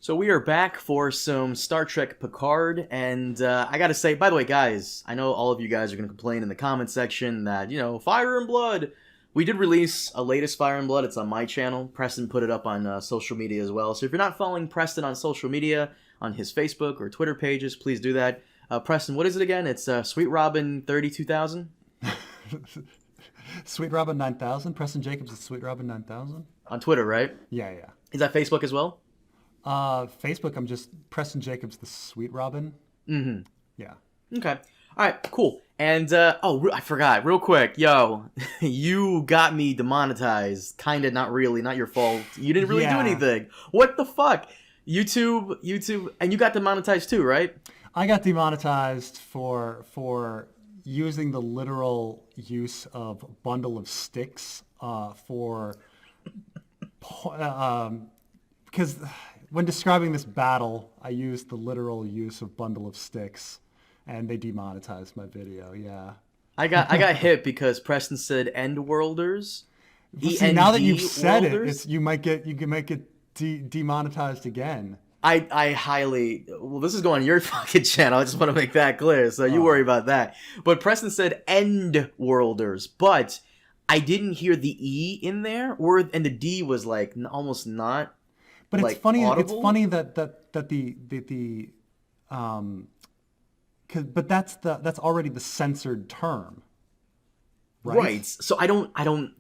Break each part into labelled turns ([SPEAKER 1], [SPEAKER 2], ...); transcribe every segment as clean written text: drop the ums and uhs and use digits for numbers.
[SPEAKER 1] So we are back for some Star Trek Picard, and I gotta say, by the way, guys, I know all of you guys are gonna complain in the comment section that, Fire and Blood. We did release a latest Fire and Blood. It's on my channel. Preston put it up on social media as well. So if you're not following Preston on social media, on his Facebook or Twitter pages, please do that. Preston, what is it again? It's Sweet Robin 32,000?
[SPEAKER 2] Sweet Robin 9000? Preston Jacobs is Sweet Robin 9000?
[SPEAKER 1] On Twitter, right?
[SPEAKER 2] Yeah.
[SPEAKER 1] Is that Facebook as well?
[SPEAKER 2] Facebook, I'm just Preston Jacobs, the Sweet Robin.
[SPEAKER 1] Mm-hmm.
[SPEAKER 2] Yeah.
[SPEAKER 1] Okay. All right, cool. And, I forgot, real quick. Yo, you got me demonetized. Kinda, not really, not your fault. You didn't really do anything. What the fuck? YouTube, and you got demonetized too, right?
[SPEAKER 2] I got demonetized for using the literal use of bundle of sticks, because when describing this battle, I used the literal use of bundle of sticks, and they demonetized my video. Yeah,
[SPEAKER 1] I got hit because Preston said end worlders.
[SPEAKER 2] See, now that you've said it, you might get demonetized again.
[SPEAKER 1] I highly... Well, this is going on your fucking channel. I just want to make that clear, so you worry about that. But Preston said end worlders, but I didn't hear the E in there, and the D was like almost not.
[SPEAKER 2] But
[SPEAKER 1] like,
[SPEAKER 2] it's funny.
[SPEAKER 1] audible.
[SPEAKER 2] It's funny that but that's already the censored term, right?
[SPEAKER 1] So I don't.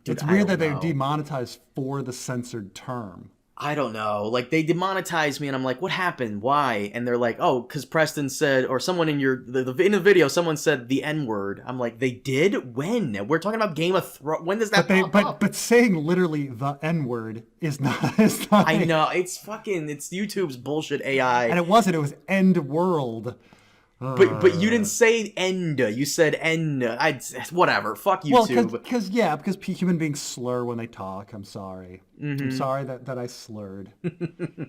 [SPEAKER 1] Dude,
[SPEAKER 2] it's weird that they demonetized for the censored term.
[SPEAKER 1] I don't know. Like, they demonetized me, and I'm like, what happened? Why? And they're like, oh, because Preston said, or someone in in the video, someone said the N-word. I'm like, they did? When? We're talking about Game of Thrones. When does that pop up?
[SPEAKER 2] But saying literally the N-word is not...
[SPEAKER 1] I know. It's YouTube's bullshit AI.
[SPEAKER 2] And it wasn't. It was End World.
[SPEAKER 1] But you didn't say end. You said end. Whatever. Fuck YouTube.
[SPEAKER 2] Well, because human beings slur when they talk. I'm sorry. Mm-hmm. I'm sorry that I slurred.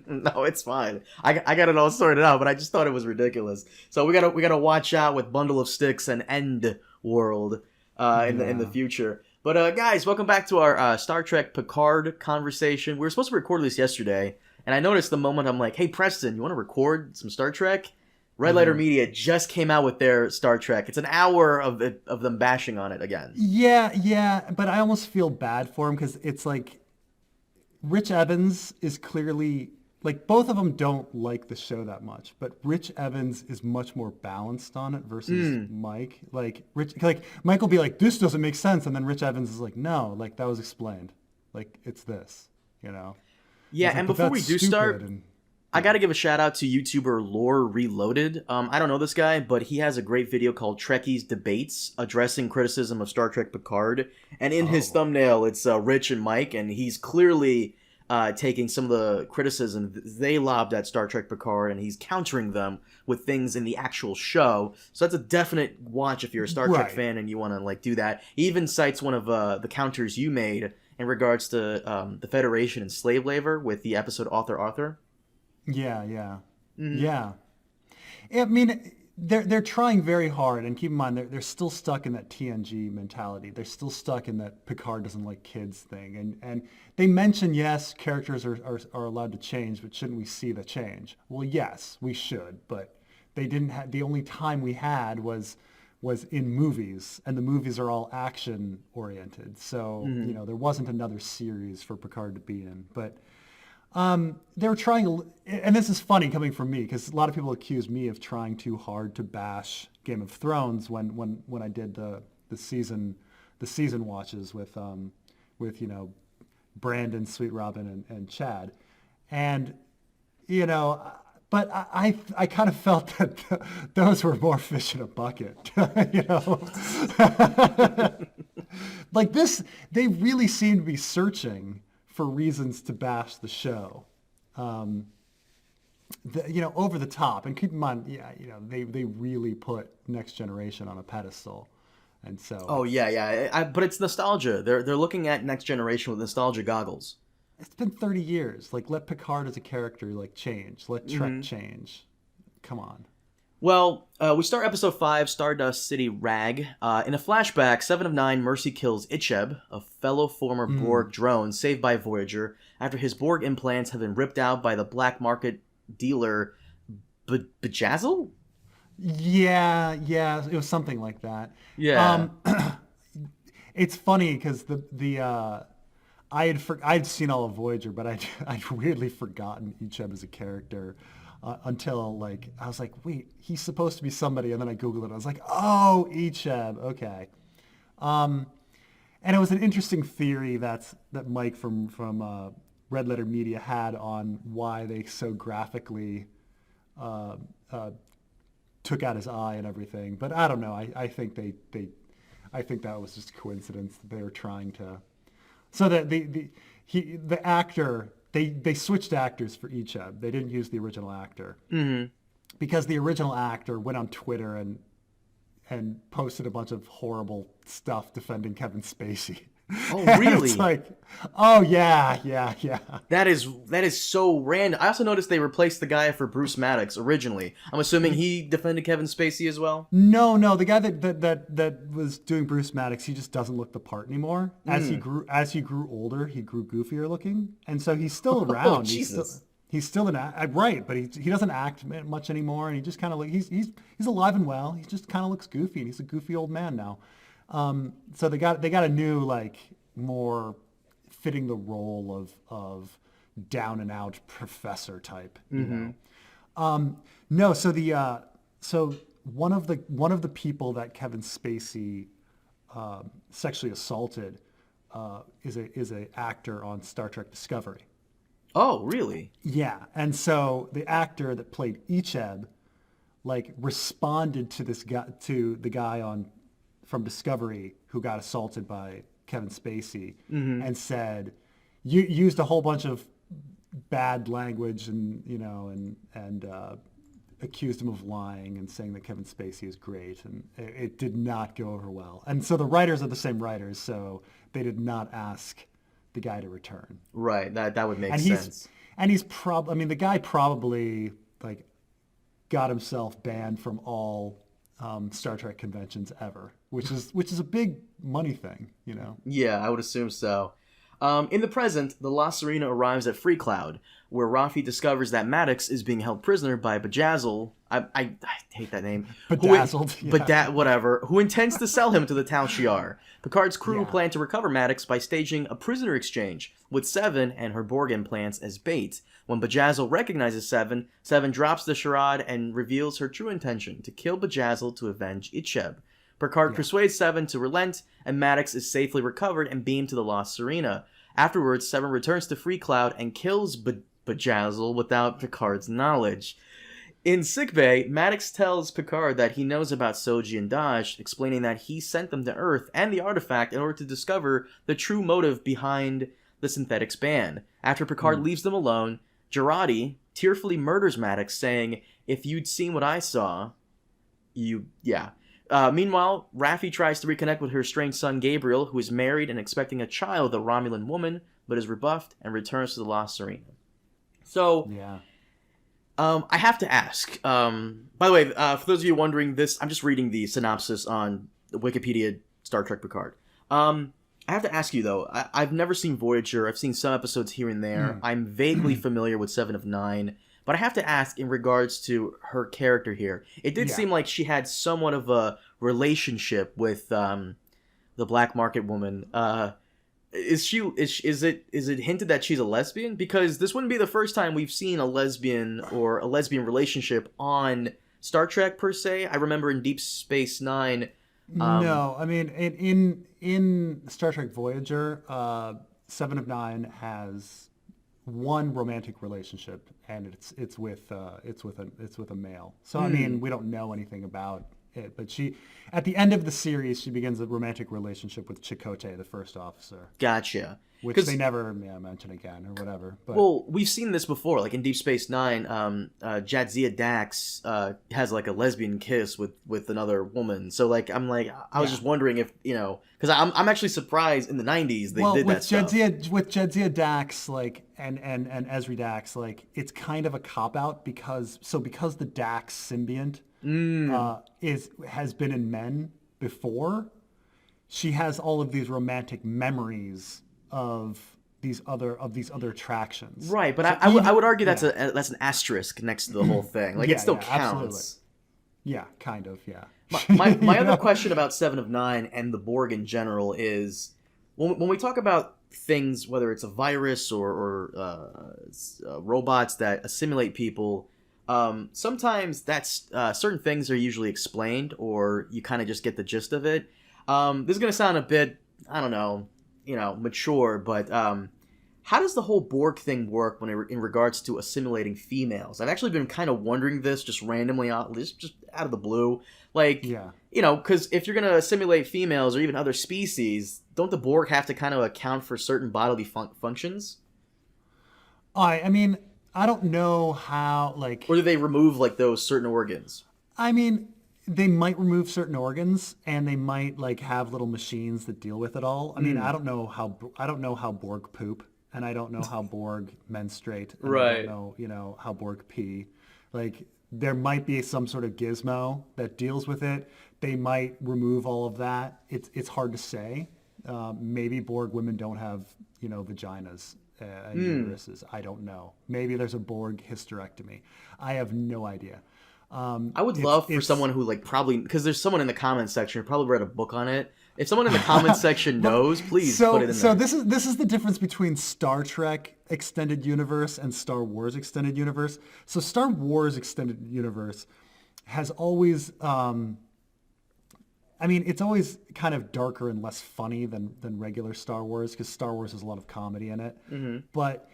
[SPEAKER 1] No, it's fine. I got it all sorted out, but I just thought it was ridiculous. So we gotta watch out with bundle of sticks and end world in the future. But guys, welcome back to our Star Trek Picard conversation. We were supposed to record this yesterday, and I noticed the moment I'm like, hey Preston, you want to record some Star Trek? Red Letter Media just came out with their Star Trek. It's an hour of them bashing on it again.
[SPEAKER 2] Yeah, but I almost feel bad for him because it's like Rich Evans is clearly, like, both of them don't like the show that much, but Rich Evans is much more balanced on it versus Mike. Like Mike will be like, this doesn't make sense, and then Rich Evans is like, no, like that was explained. Like it's this,
[SPEAKER 1] Yeah,
[SPEAKER 2] like,
[SPEAKER 1] and before we do start, I gotta give a shout out to YouTuber Lore Reloaded. I don't know this guy, but he has a great video called Trekkies Debates, addressing criticism of Star Trek Picard. And in his thumbnail, it's Rich and Mike, and he's clearly taking some of the criticism they lobbed at Star Trek Picard, and he's countering them with things in the actual show. So that's a definite watch if you're a Star Trek fan and you want to do that. He even cites one of the counters you made in regards to the Federation and slave labor with the episode Arthur.
[SPEAKER 2] Yeah. Mm-hmm. Yeah. I mean, they're trying very hard, and keep in mind they're still stuck in that TNG mentality. They're still stuck in that Picard doesn't like kids thing, and they mention, yes, characters are allowed to change, but shouldn't we see the change? Well, yes, we should, but they didn't have. The only time we had was in movies, and the movies are all action oriented. So there wasn't another series for Picard to be in, but. They were trying, and this is funny coming from me because a lot of people accuse me of trying too hard to bash Game of Thrones when I did the season watches with Brandon, Sweet Robin, and Chad, and but I kind of felt that those were more fish in a bucket, like this. They really seem to be searching for reasons to bash the show, over the top. And keep in mind, they really put Next Generation on a pedestal, and so.
[SPEAKER 1] Oh yeah. But it's nostalgia. They're looking at Next Generation with nostalgia goggles.
[SPEAKER 2] It's been 30 years. Like, let Picard as a character change. Let Trek change. Come on.
[SPEAKER 1] Well, we start episode 5, Stardust City Rag. In a flashback, 7 of 9, Mercy kills Icheb, a fellow former Borg drone saved by Voyager, after his Borg implants have been ripped out by the black market dealer Bejazzle?
[SPEAKER 2] Yeah, it was something like that.
[SPEAKER 1] Yeah.
[SPEAKER 2] It's funny because I'd seen all of Voyager, but I'd weirdly forgotten Icheb as a character until like I was like, wait, he's supposed to be somebody, and then I googled it. I was like, oh, Icheb, okay. And it was an interesting theory that Mike from Red Letter Media had on why they so graphically took out his eye and everything. But I don't know. I think I think that was just a coincidence that they were trying to. So that the actor they switched actors for Icheb. They didn't use the original actor because the original actor went on Twitter and posted a bunch of horrible stuff defending Kevin Spacey.
[SPEAKER 1] Oh, really?
[SPEAKER 2] It's like, oh yeah.
[SPEAKER 1] That is so random. I also noticed they replaced the guy for Bruce Maddox originally. I'm assuming he defended Kevin Spacey as well?
[SPEAKER 2] No, the guy that was doing Bruce Maddox, he just doesn't look the part anymore. As he grew older, he grew goofier looking, and so he's still around.
[SPEAKER 1] Oh, Jesus.
[SPEAKER 2] He's still right, but he doesn't act much anymore, and he just kind of he's alive and well. He just kind of looks goofy, and he's a goofy old man now. So they got a new like more fitting the role of down and out professor type. You know. No, so one of the people that Kevin Spacey sexually assaulted is a actor on Star Trek Discovery.
[SPEAKER 1] Oh, really?
[SPEAKER 2] Yeah, and so the actor that played Icheb, like, responded to the guy from Discovery who got assaulted by Kevin Spacey, and said, you used a whole bunch of bad language and accused him of lying and saying that Kevin Spacey is great, and it did not go over well. And so the writers are the same writers, so they did not ask the guy to return.
[SPEAKER 1] Right, that would make sense.
[SPEAKER 2] He's the guy probably like got himself banned from all Star Trek conventions ever, which is a big money thing, you know.
[SPEAKER 1] Yeah, I would assume so. In the present, the La Sirena arrives at Free Cloud, where Raffi discovers that Maddox is being held prisoner by Bejazzle. I hate that name.
[SPEAKER 2] Bedazzled.
[SPEAKER 1] Whatever. Who intends to sell him to the Tal Shiar. Picard's crew plan to recover Maddox by staging a prisoner exchange, with Seven and her Borg implants as bait. When Bejazzle recognizes Seven, Seven drops the charade and reveals her true intention, to kill Bejazzle to avenge Icheb. Picard persuades Seven to relent, and Maddox is safely recovered and beamed to the La Sirena. Afterwards, Seven returns to Free Cloud and kills Bejazzle without Picard's knowledge. In sickbay, Maddox tells Picard that he knows about Soji and Daj, explaining that he sent them to Earth and the artifact in order to discover the true motive behind the synthetics ban. After Picard leaves them alone, Jurati tearfully murders Maddox, saying, "If you'd seen what I saw, meanwhile, Raffi tries to reconnect with her estranged son Gabriel, who is married and expecting a child with a Romulan woman, but is rebuffed and returns to the La Sirena. So, I have to ask. By the way, for those of you wondering this, I'm just reading the synopsis on Wikipedia Star Trek Picard. I have to ask you, though. I've never seen Voyager. I've seen some episodes here and there. I'm vaguely familiar with 7 of 9. But I have to ask in regards to her character here. It did seem like she had somewhat of a relationship with the black market woman. Is it hinted that she's a lesbian? Because this wouldn't be the first time we've seen a lesbian or a lesbian relationship on Star Trek per se. I remember in Deep Space Nine.
[SPEAKER 2] No, I mean in Star Trek Voyager, 7 of 9 has one romantic relationship, and it's with a male. So I mean, we don't know anything about it, but she, at the end of the series, she begins a romantic relationship with Chakotay, the first officer.
[SPEAKER 1] Gotcha.
[SPEAKER 2] Which they never mention again or whatever. But,
[SPEAKER 1] well, we've seen this before, like in Deep Space Nine. Jadzia Dax has like a lesbian kiss with another woman. So like I was just wondering if because I'm actually surprised in the 90s they did that stuff.
[SPEAKER 2] With Jadzia Dax and Ezri Dax, like it's kind of a cop out because the Dax symbiont has been in men before. She has all of these romantic memories of these other attractions.
[SPEAKER 1] Right, but
[SPEAKER 2] So
[SPEAKER 1] I would argue that's an asterisk next to the whole thing. Like, it still counts.
[SPEAKER 2] Absolutely. Yeah, kind of, yeah.
[SPEAKER 1] My other question about Seven of Nine and the Borg in general is, when we talk about things, whether it's a virus or robots that assimilate people, sometimes that's certain things are usually explained, or you kind of just get the gist of it. This is going to sound a bit, I don't know, mature, but how does the whole Borg thing work in regards to assimilating females? I've actually been kind of wondering this just randomly, just out of the blue. Like, because if you're going to assimilate females or even other species, don't the Borg have to kind of account for certain bodily functions?
[SPEAKER 2] I mean, I don't know how, like...
[SPEAKER 1] Or do they remove, like, those certain organs?
[SPEAKER 2] I mean, they might remove certain organs, and they might, like, have little machines that deal with it all. I mean, I don't know how Borg poop, and I don't know how Borg menstruate, and
[SPEAKER 1] right.
[SPEAKER 2] I don't know, how Borg pee. Like, there might be some sort of gizmo that deals with it. They might remove all of that. It's hard to say. Maybe Borg women don't have, vaginas and uteruses. I don't know. Maybe there's a Borg hysterectomy. I have no idea.
[SPEAKER 1] I would love for someone who, like, probably, because there's someone in the comments section who probably read a book on it. If someone in the comments section knows, please put it in there.
[SPEAKER 2] So this is the difference between Star Trek Extended Universe and Star Wars Extended Universe. So Star Wars Extended Universe has always, it's always kind of darker and less funny than regular Star Wars, because Star Wars has a lot of comedy in it. Mm-hmm. But,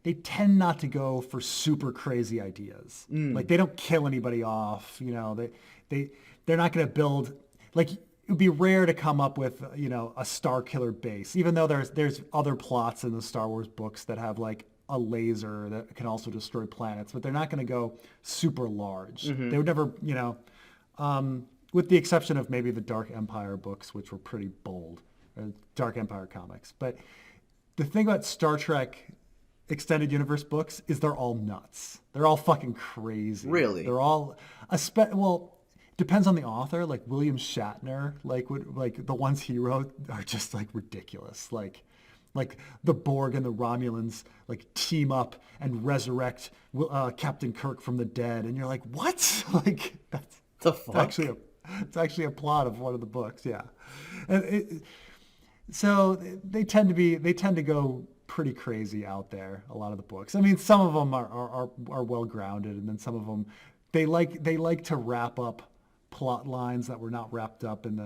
[SPEAKER 2] they tend not to go for super crazy ideas. Like, they don't kill anybody off. They're not going to build, like, it would be rare to come up with, a Star Killer base, even though there's other plots in the Star Wars books that have, like, a laser that can also destroy planets, but they're not going to go super large. Mm-hmm. They would never, with the exception of maybe the Dark Empire books, which were pretty bold, Dark Empire comics. But the thing about Star Trek Extended Universe books is they're all nuts. They're all fucking crazy.
[SPEAKER 1] Really?
[SPEAKER 2] They're all, depends on the author. Like William Shatner, like the ones he wrote are just like ridiculous. Like the Borg and the Romulans like team up and resurrect Captain Kirk from the dead, and you're like, what? Like that's
[SPEAKER 1] the fuck?
[SPEAKER 2] It's actually a plot of one of the books. Yeah, so they tend to go pretty crazy out there. A lot of the books. I mean, some of them are well grounded, and then some of them they like to wrap up plot lines that were not wrapped up in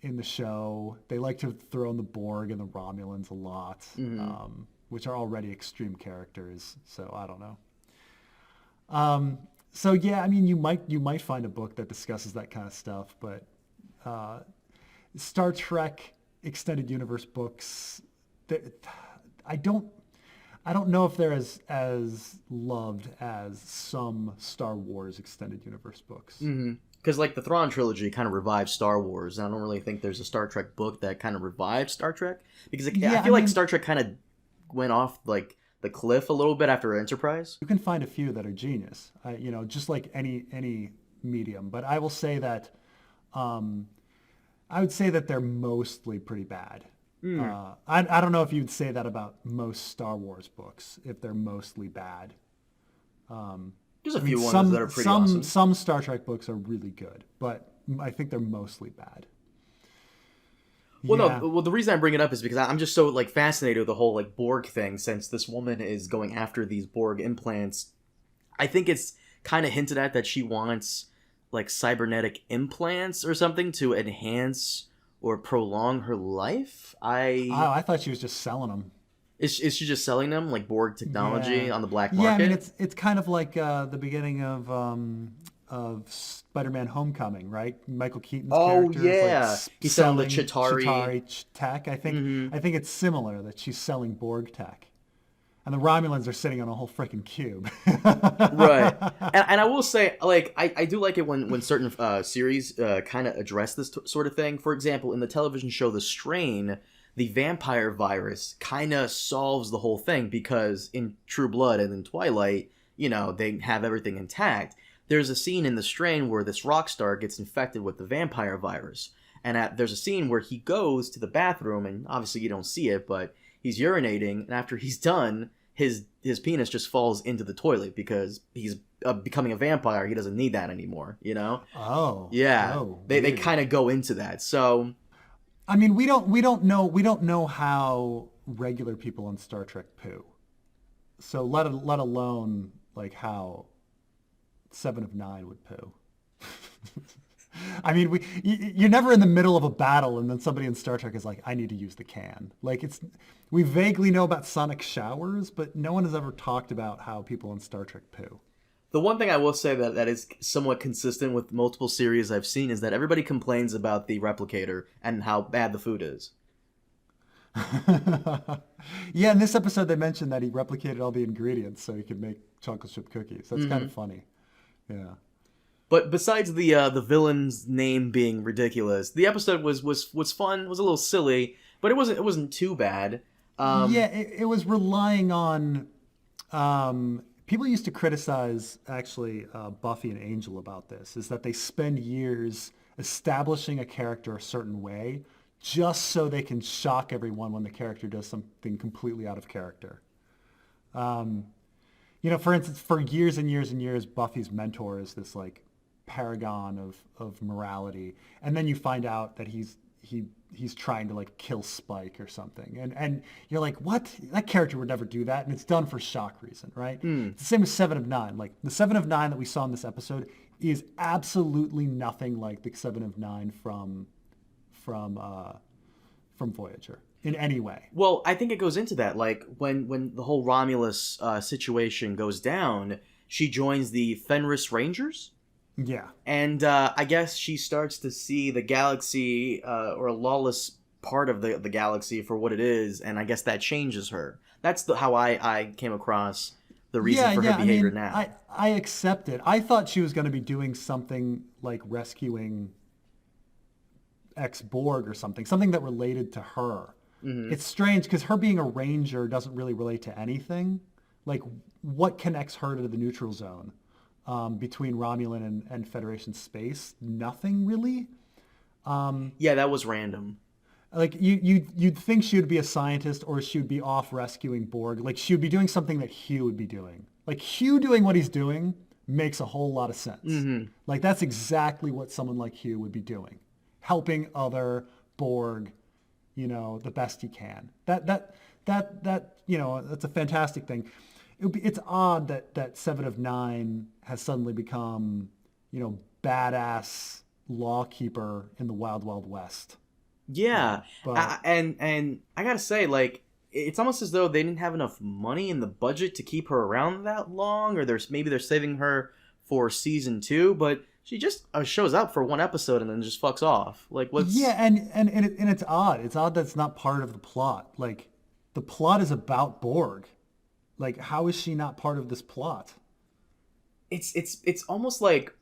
[SPEAKER 2] the show. They like to throw in the Borg and the Romulans a lot, mm-hmm. Which are already extreme characters. So I don't know. So yeah, I mean, you might find a book that discusses that kind of stuff, but Star Trek Extended Universe books, I don't know if they're as loved as some Star Wars Extended Universe books.
[SPEAKER 1] Mm-hmm. Because, like, the Thrawn trilogy kind of revived Star Wars, and I don't really think there's a Star Trek book that kind of revived Star Trek. Because I feel like Star Trek kind of went off, like, the cliff a little bit after Enterprise.
[SPEAKER 2] You can find a few that are genius, just like any medium. But I will say that, I would say that they're mostly pretty bad. Mm. I don't know if you'd say that about most Star Wars books, if they're mostly bad.
[SPEAKER 1] There's a few ones that are pretty awesome.
[SPEAKER 2] Some Star Trek books are really good, but I think they're mostly bad.
[SPEAKER 1] Well, yeah. No. Well, the reason I bring it up is because I'm just so like fascinated with the whole like Borg thing. Since this woman is going after these Borg implants, I think it's kind of hinted at that she wants like cybernetic implants or something to enhance or prolong her life.
[SPEAKER 2] I thought she was just selling them.
[SPEAKER 1] Is she just selling them like Borg technology on the black market?
[SPEAKER 2] Yeah, I mean it's kind of like the beginning of Spider-Man: Homecoming, right? Michael Keaton's character.
[SPEAKER 1] Oh yeah,
[SPEAKER 2] like
[SPEAKER 1] he's selling the Chitauri
[SPEAKER 2] tech. I think
[SPEAKER 1] mm-hmm.
[SPEAKER 2] I think it's similar that she's selling Borg tech, and the Romulans are sitting on a whole freaking cube.
[SPEAKER 1] Right, and I will say, like, I do like it when certain series kind of address this sort of thing. For example, in the television show The Strain, the vampire virus kind of solves the whole thing because in True Blood and in Twilight, they have everything intact. There's a scene in The Strain where this rock star gets infected with the vampire virus. And there's a scene where he goes to the bathroom, and obviously you don't see it, but he's urinating, and after he's done, his penis just falls into the toilet because he's becoming a vampire. He doesn't need that anymore, you know?
[SPEAKER 2] Oh.
[SPEAKER 1] Yeah.
[SPEAKER 2] Oh,
[SPEAKER 1] they kind of go into that. So
[SPEAKER 2] I mean, we don't know how regular people on Star Trek poo. So let alone like how 7 of 9 would poo. I mean, you're never in the middle of a battle and then somebody in Star Trek is like, I need to use the can. Like we vaguely know about sonic showers, but no one has ever talked about how people in Star Trek poo.
[SPEAKER 1] the one thing I will say that is somewhat consistent with multiple series I've seen is that everybody complains about the replicator and how bad the food is.
[SPEAKER 2] Yeah, in this episode they mentioned that he replicated all the ingredients so he could make chocolate chip cookies. That's kind of funny. Yeah.
[SPEAKER 1] But besides the villain's name being ridiculous, the episode was fun. Was a little silly, but it wasn't too bad.
[SPEAKER 2] Yeah, it was relying on. People used to criticize actually Buffy and Angel about this. Is that they spend years establishing a character a certain way just so they can shock everyone when the character does something completely out of character. For instance, for years and years and years, Buffy's mentor is this like paragon of morality, and then you find out that he's trying to like kill Spike or something, and you're like, what? That character would never do that, and it's done for shock reason, right? It's the same with 7 of 9. Like the 7 of 9 that we saw in this episode is absolutely nothing like the 7 of 9 from Voyager in any way.
[SPEAKER 1] Well, I think it goes into that. Like when the whole Romulus situation goes down, she joins the Fenris Rangers.
[SPEAKER 2] Yeah.
[SPEAKER 1] And I guess she starts to see the galaxy or a lawless part of the galaxy for what it is, and I guess that changes her. That's how I came across the reason for her behavior now.
[SPEAKER 2] I accept it. I thought she was going to be doing something like rescuing ex-Borg or something that related to her. Mm-hmm. It's strange because her being a ranger doesn't really relate to anything. Like, what connects her to the neutral zone? Between Romulan and Federation space, nothing really.
[SPEAKER 1] Yeah, that was random.
[SPEAKER 2] Like you'd think she would be a scientist or she would be off rescuing Borg. Like she would be doing something that Hugh would be doing. Like Hugh doing what he's doing makes a whole lot of sense. Mm-hmm. Like that's exactly what someone like Hugh would be doing, helping other Borg, the best he can. That that's a fantastic thing. It's odd that 7 of 9 has suddenly become, badass lawkeeper in the Wild Wild West.
[SPEAKER 1] Yeah, and I gotta say, like, it's almost as though they didn't have enough money in the budget to keep her around that long, or maybe they're saving her for season 2, but she just shows up for one episode and then just fucks off. Like, what's...
[SPEAKER 2] Yeah, and it's odd. It's odd that it's not part of the plot. Like, the plot is about Borg. Like, how is she not part of this plot?
[SPEAKER 1] It's almost like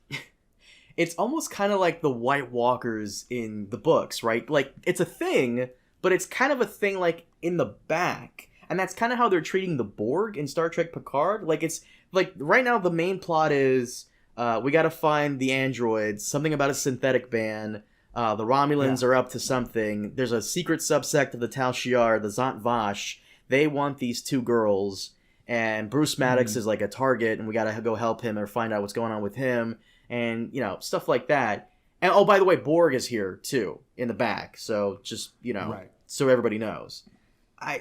[SPEAKER 1] it's almost kind of like the White Walkers in the books, right? Like it's a thing, but it's kind of a thing like in the back, and that's kind of how they're treating the Borg in Star Trek Picard. Like it's like right now the main plot is we got to find the androids, something about a synthetic ban. The Romulans are up to something. There's a secret subsect of the Tal Shiar, the Zant Vash. They want these 2 girls. And Bruce Maddox is like a target, and we gotta go help him or find out what's going on with him, and stuff like that. And oh, by the way, Borg is here too in the back, so just
[SPEAKER 2] right.
[SPEAKER 1] So everybody knows.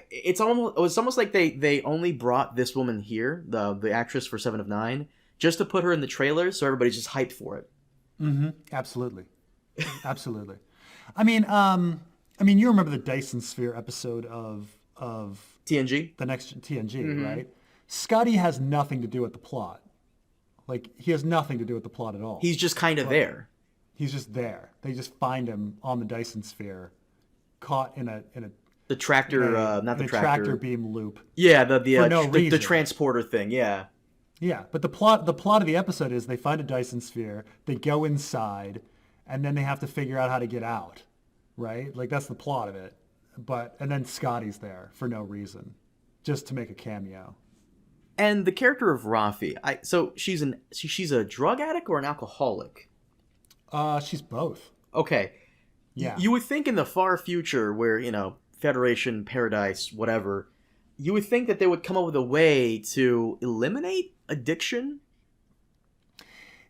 [SPEAKER 1] It's almost like they only brought this woman here, the actress for 7 of 9, just to put her in the trailer, so everybody's just hyped for it.
[SPEAKER 2] Mm-hmm. Absolutely, absolutely. I mean, you remember the Dyson Sphere episode of
[SPEAKER 1] TNG?
[SPEAKER 2] The next TNG, right? Scotty has nothing to do with the plot. Like, he has nothing to do with the plot at all.
[SPEAKER 1] He's just kind of there.
[SPEAKER 2] He's just there. They just find him on the Dyson Sphere, caught in a
[SPEAKER 1] the tractor, not the tractor.
[SPEAKER 2] Tractor beam loop.
[SPEAKER 1] Yeah, the transporter thing. Yeah.
[SPEAKER 2] Yeah, but the plot of the episode is they find a Dyson Sphere, they go inside, and then they have to figure out how to get out, right? Like that's the plot of it. And then Scotty's there for no reason, just to make a cameo.
[SPEAKER 1] And the character of Rafi, so she's a drug addict or an alcoholic?
[SPEAKER 2] She's both.
[SPEAKER 1] Okay.
[SPEAKER 2] Yeah.
[SPEAKER 1] You would think in the far future where, Federation, Paradise, whatever, you would think that they would come up with a way to eliminate addiction.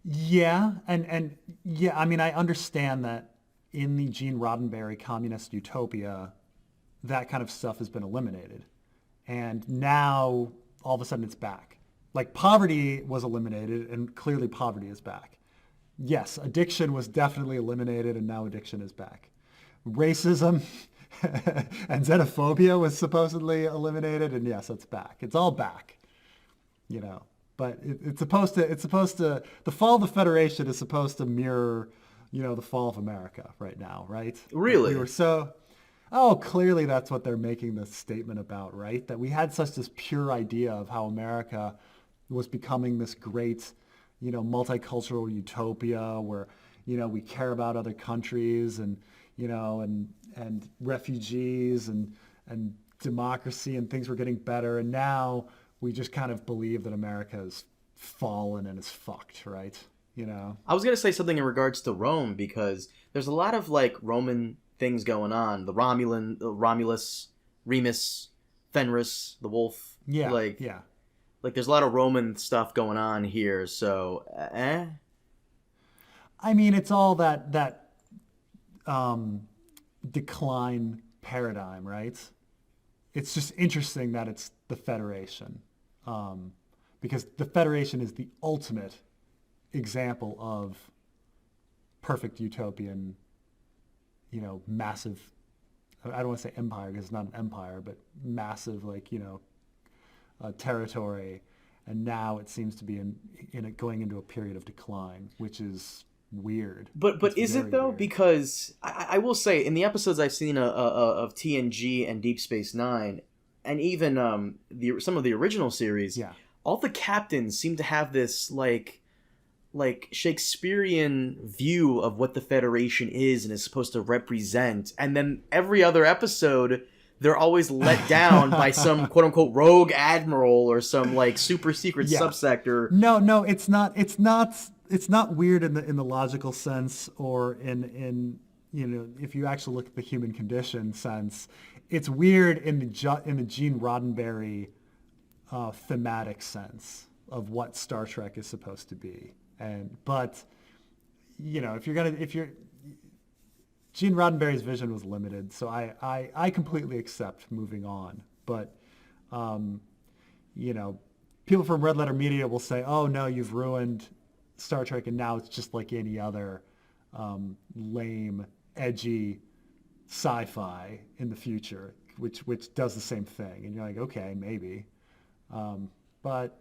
[SPEAKER 2] Yeah, and yeah, I mean, I understand that in the Gene Roddenberry communist utopia, that kind of stuff has been eliminated. And now, all of a sudden, it's back. Like, poverty was eliminated, and clearly poverty is back. Yes, addiction was definitely eliminated, and now addiction is back. Racism and xenophobia was supposedly eliminated, and yes, it's back. It's all back, But it's supposed to, the fall of the Federation is supposed to mirror, the fall of America right now, right?
[SPEAKER 1] Really?
[SPEAKER 2] We were clearly that's what they're making this statement about, right? That we had such this pure idea of how America was becoming this great, multicultural utopia where, we care about other countries and, and refugees and democracy and things were getting better. And now we just kind of believe that America has fallen and is fucked, right?
[SPEAKER 1] I was going to say something in regards to Rome because there's a lot of like Roman things going on. The Romulus, Remus, Fenris, the wolf.
[SPEAKER 2] Yeah.
[SPEAKER 1] Like there's a lot of Roman stuff going on here. So,
[SPEAKER 2] I mean, it's all that decline paradigm, right? It's just interesting that it's the Federation, because the Federation is the ultimate example of perfect utopian, massive, I don't want to say empire because it's not an empire, but massive, territory. And now it seems to be going into a period of decline, which is weird.
[SPEAKER 1] But is it though? Weird. Because I will say in the episodes I've seen of TNG and Deep Space Nine, and even some of the original series, all the captains seem to have this like Shakespearean view of what the Federation is and is supposed to represent, and then every other episode they're always let down by some quote unquote rogue admiral or some like super secret subsector.
[SPEAKER 2] No, it's not. It's not weird in the logical sense or in if you actually look at the human condition sense. It's weird in the Gene Roddenberry thematic sense of what Star Trek is supposed to be. But if you're Gene Roddenberry's vision was limited, so I completely accept moving on. But people from Red Letter Media will say, "Oh no, you've ruined Star Trek, and now it's just like any other lame, edgy sci-fi in the future, which does the same thing." And you're like, okay, maybe, but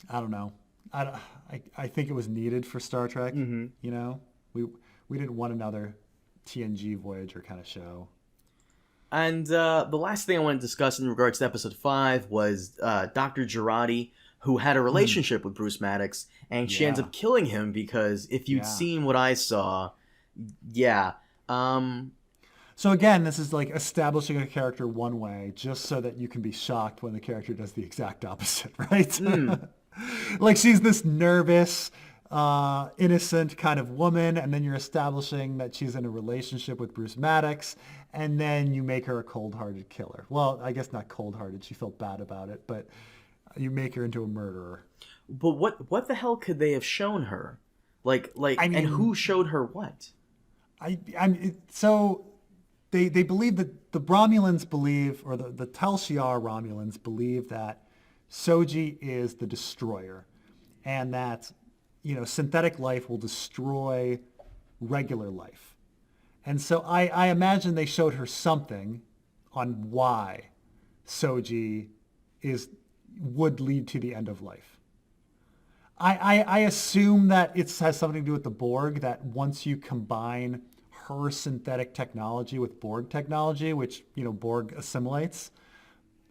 [SPEAKER 2] I don't know. I think it was needed for Star Trek.
[SPEAKER 1] Mm-hmm.
[SPEAKER 2] We didn't want another TNG Voyager kind of show.
[SPEAKER 1] And the last thing I want to discuss in regards to episode 5 was Dr. Girardi, who had a relationship with Bruce Maddox, and she ends up killing him because if you'd seen what I saw,
[SPEAKER 2] So again, this is like establishing a character one way just so that you can be shocked when the character does the exact opposite, right? Like she's this nervous, innocent kind of woman, and then you're establishing that she's in a relationship with Bruce Maddox, and then you make her a cold-hearted killer. Well, I guess not cold-hearted. She felt bad about it, but you make her into a murderer.
[SPEAKER 1] But what the hell could they have shown her? And who showed her what?
[SPEAKER 2] So they believe that the Romulans believe, or the Tal Shiar Romulans believe that Soji is the destroyer, and that synthetic life will destroy regular life. And so I imagine they showed her something on why Soji would lead to the end of life. I assume that it has something to do with the Borg, that once you combine her synthetic technology with Borg technology, which, Borg assimilates,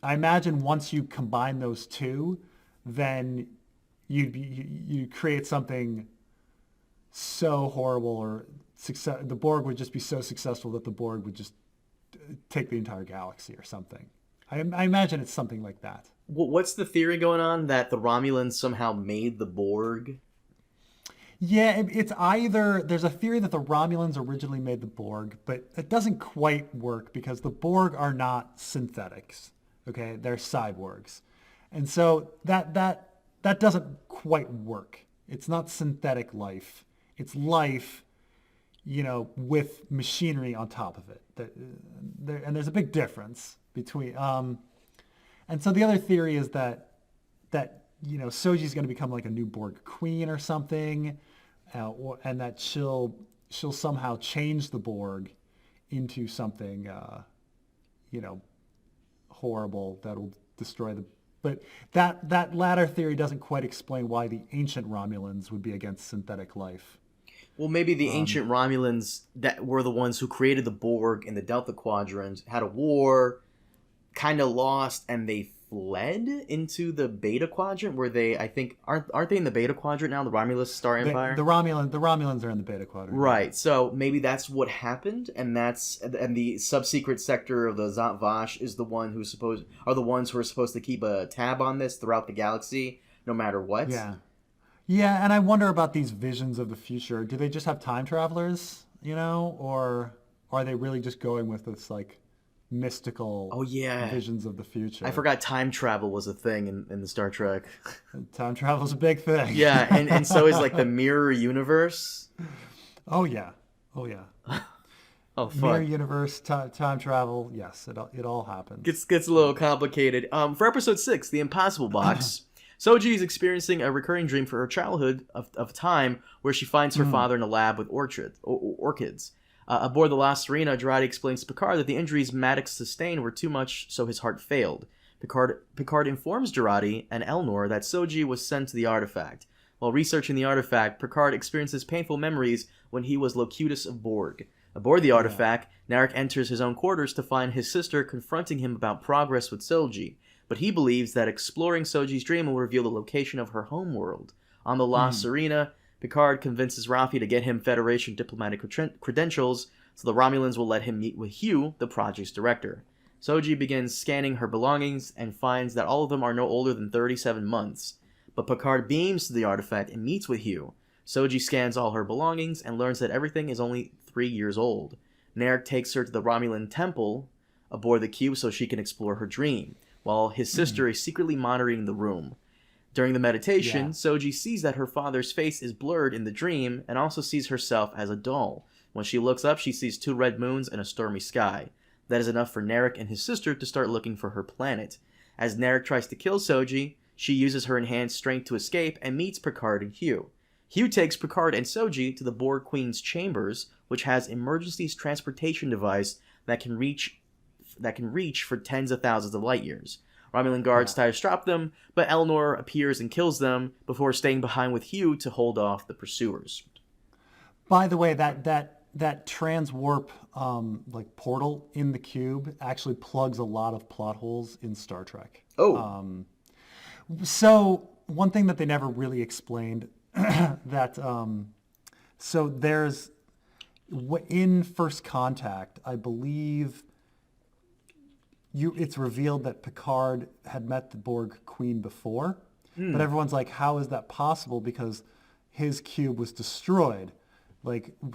[SPEAKER 2] I imagine once you combine those two, then you create something so horrible, or the Borg would just be so successful that the Borg would just take the entire galaxy or something. I imagine it's something like that.
[SPEAKER 1] What's the theory going on that the Romulans somehow made the Borg?
[SPEAKER 2] Yeah, it's either, there's a theory that the Romulans originally made the Borg, but it doesn't quite work because the Borg are not synthetics. Okay, they're cyborgs. And so that doesn't quite work. It's not synthetic life. It's life, with machinery on top of it. And there's a big difference between. And so the other theory is that Soji's going to become like a new Borg queen or something, and that she'll somehow change the Borg into something, horrible that'll destroy the. But that latter theory doesn't quite explain why the ancient Romulans would be against synthetic life.
[SPEAKER 1] Well, maybe the ancient Romulans that were the ones who created the Borg in the Delta Quadrant had a war, kind of lost, and they fled into the Beta Quadrant, where they, I think, aren't they in the Beta Quadrant now, the Romulus Star Empire?
[SPEAKER 2] The Romulans are in the Beta Quadrant.
[SPEAKER 1] Right. So maybe that's what happened, and the sub-secret sector of the Zat Vash is the ones who are supposed to keep a tab on this throughout the galaxy, no matter what.
[SPEAKER 2] Yeah. Yeah, and I wonder about these visions of the future. Do they just have time travelers, or are they really just going with this like mystical visions of the future?
[SPEAKER 1] I forgot time travel was a thing in the Star Trek.
[SPEAKER 2] Time travel's a big thing.
[SPEAKER 1] Yeah, and so is like the mirror universe.
[SPEAKER 2] Oh yeah.
[SPEAKER 1] Oh, fun.
[SPEAKER 2] Mirror universe, time travel. Yes, it all happens.
[SPEAKER 1] Gets a little complicated. For episode 6, The Impossible Box, Soji is experiencing a recurring dream for her childhood of a time where she finds her father in a lab with orchids. Aboard the La Serena, Jurati explains to Picard that the injuries Maddox sustained were too much, so his heart failed. Picard informs Jurati and Elnor that Soji was sent to the artifact. While researching the artifact, Picard experiences painful memories when he was Locutus of Borg. Aboard the artifact, Narek enters his own quarters to find his sister confronting him about progress with Soji, but he believes that exploring Soji's dream will reveal the location of her homeworld. On the La Serena, Picard convinces Raffi to get him Federation diplomatic credentials so the Romulans will let him meet with Hugh, the project's director. Soji begins scanning her belongings and finds that all of them are no older than 37 months. But Picard beams to the artifact and meets with Hugh. Soji scans all her belongings and learns that everything is only 3 years old. Narek takes her to the Romulan temple aboard the cube so she can explore her dream, while his sister is secretly monitoring the room. During the meditation, Soji sees that her father's face is blurred in the dream and also sees herself as a doll. When she looks up, she sees 2 red moons and a stormy sky. That is enough for Narek and his sister to start looking for her planet. As Narek tries to kill Soji, she uses her enhanced strength to escape and meets Picard and Hugh. Hugh takes Picard and Soji to the Borg Queen's chambers, which has emergency transportation device that can reach for tens of thousands of light years. Romulan guards try to stop them, but Elnor appears and kills them before staying behind with Hugh to hold off the pursuers.
[SPEAKER 2] By the way, that transwarp portal in the cube actually plugs a lot of plot holes in Star Trek.
[SPEAKER 1] Oh.
[SPEAKER 2] So one thing that they never really explained that so there's in First Contact, I believe. It's revealed that Picard had met the Borg Queen before, but everyone's like, how is that possible? Because his cube was destroyed.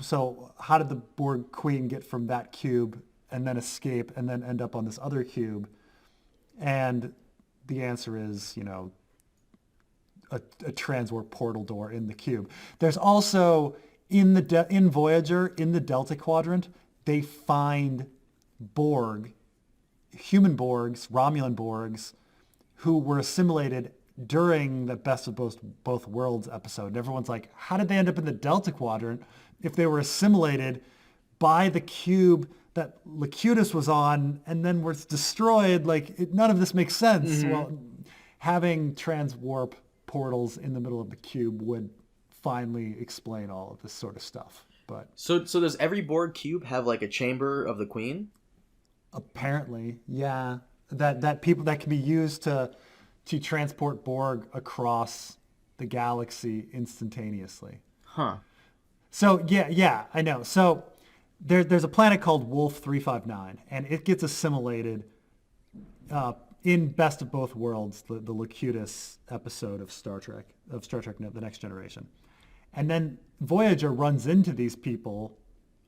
[SPEAKER 2] So how did the Borg Queen get from that cube and then escape and then end up on this other cube? And the answer is, a transwarp portal door in the cube. There's also, in Voyager, in the Delta Quadrant, they find human Borgs, Romulan Borgs, who were assimilated during the Best of Both Worlds episode. And everyone's like, how did they end up in the Delta Quadrant if they were assimilated by the cube that Locutus was on and then was destroyed? None of this makes sense. Mm-hmm. Well, having transwarp portals in the middle of the cube would finally explain all of this sort of stuff. But
[SPEAKER 1] so does every Borg cube have a chamber of the Queen?
[SPEAKER 2] Apparently, yeah. That can be used to transport Borg across the galaxy instantaneously.
[SPEAKER 1] Huh.
[SPEAKER 2] So yeah, I know. So there's a planet called Wolf 359, and it gets assimilated in Best of Both Worlds, the Locutus episode of Star Trek, The Next Generation. And then Voyager runs into these people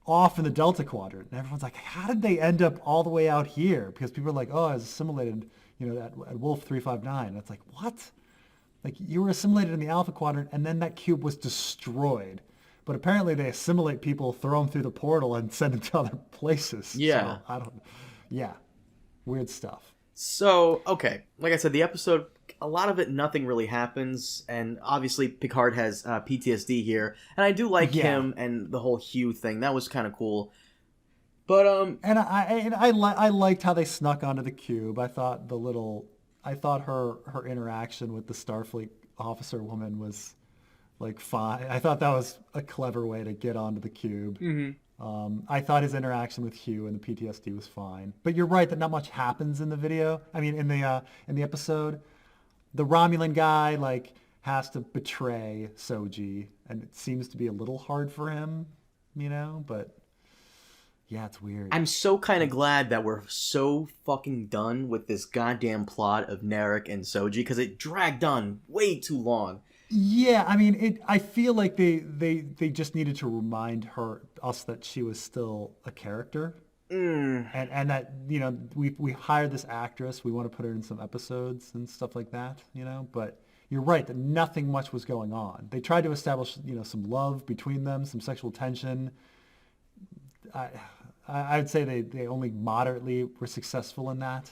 [SPEAKER 2] off in the Delta Quadrant. And everyone's like, how did they end up all the way out here? Because people are like, oh, I was assimilated, at Wolf 359. And it's like, what? Like, you were assimilated in the Alpha Quadrant, and then that cube was destroyed. But apparently they assimilate people, throw them through the portal, and send them to other places.
[SPEAKER 1] Yeah.
[SPEAKER 2] So, yeah. Weird stuff.
[SPEAKER 1] So, okay. Like I said, the episode, a lot of it, nothing really happens. And obviously Picard has PTSD here. And I do like him and the whole Hugh thing. That was kind of cool. But,
[SPEAKER 2] And I liked how they snuck onto the cube. I thought her interaction with the Starfleet officer woman was like fine. I thought that was a clever way to get onto the cube.
[SPEAKER 1] Mm-hmm.
[SPEAKER 2] I thought his interaction with Hugh and the PTSD was fine. But you're right that not much happens in the video. I mean, in the episode, the Romulan guy like has to betray Soji, and it seems to be a little hard for him, But yeah, it's weird.
[SPEAKER 1] I'm so kind of glad that we're so fucking done with this goddamn plot of Narek and Soji, because it dragged on way too long.
[SPEAKER 2] Yeah, I mean, I feel like they just needed to remind us that she was still a character, and that we hired this actress. We want to put her in some episodes and stuff like that, But you're right that nothing much was going on. They tried to establish some love between them, some sexual tension. I would say they only moderately were successful in that,